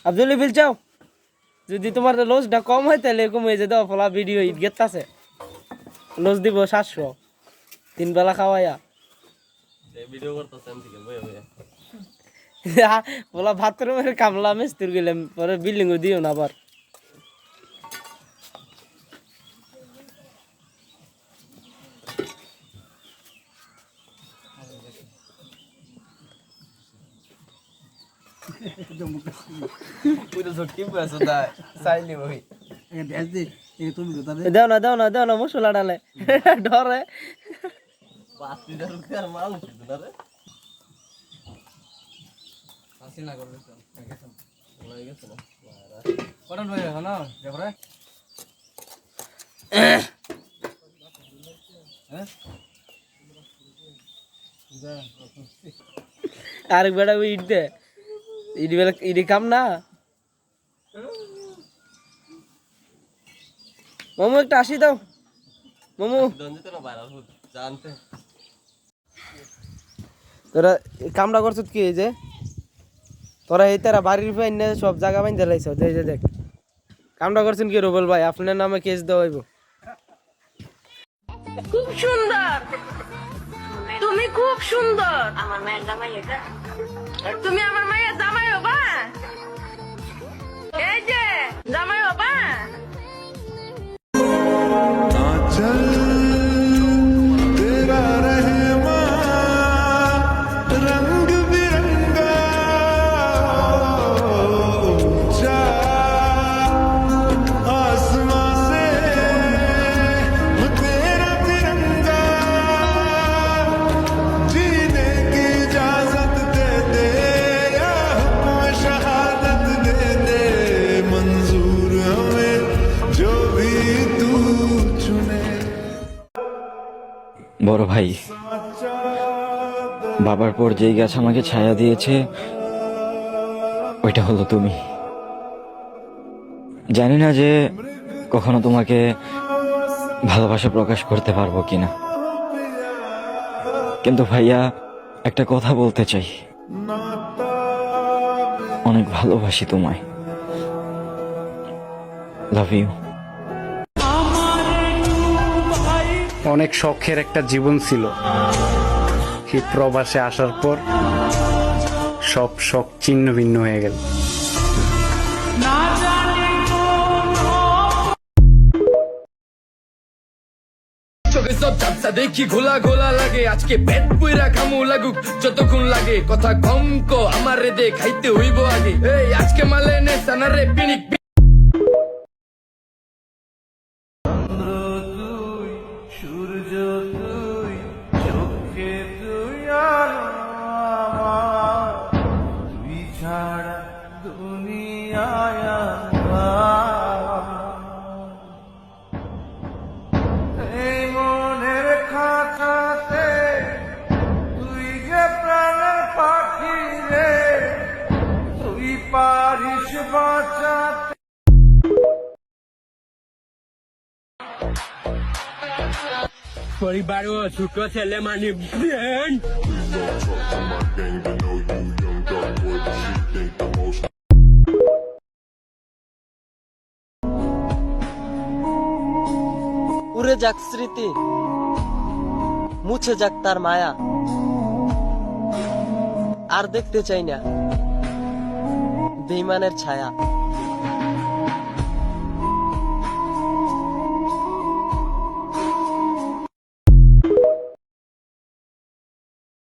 আব্দুল বিল চাও যদি তোমার লসটা কম হয় তাহলে কমে যে দাও ফলা ভিডিও ঈদ গেতাছে লস দিব 700 তিন বেলা খাওয়াইয়া ভিডিও করতেছেন থেকে বইয়া বইয়া বলা বাথরুমের কামলা মিস্ত্রি গেলাম পরে বিল্ডিং দিও না আবার দাও না মশলা ডালে ডরে আরেক বেড়া ইট দে ইডি কাম না মামু একটা আসি দাও মামু তোরা কামটা করছ কি এই যে তোরা এই তারা বাড়ির ফাইন সব জায়গা বাইন দিলাইছ এই যে দেখ কামটা করছেন কি রুবেল ভাই আপনার নামে কেস দেওয়া হইব খুব সুন্দর তুমি খুব সুন্দর আমার মায়ের জামাই এটা তুমি আমার মায়ের জামাই হবা এই যে জামাই হবা বড় ভাই বাবার পর যেই গাছ আমাকে ছায়া দিয়েছে ওইটা হলো তুমি জানি না যে কখনো তোমাকে ভালোবাসা প্রকাশ করতে পারবো কিনা কিন্তু ভাইয়া একটা কথা বলতে চাই অনেক ভালোবাসি তোমায় লাভ ইউ অনেক শখের একটা জীবন ছিল এই প্রবাসে আসার পর সব শখ ছিন্ন ভিন্ন হয়ে গেল চোখে সব চাপসা দেখি ঘোলা ঘোলা লাগে আজকে পেট পুইরা খামু লাগুক যতক্ষণ লাগে কথা কম কো আমার রে দে খাইতে হইব আগে এই আজকে মালে নে সানারে পিনিক পরিবারও ছোট ছেলে মানে উড়ে যাক স্মৃতি মুছে যাক তার মায়া আর দেখতে চাই না বেঈমানের ছায়া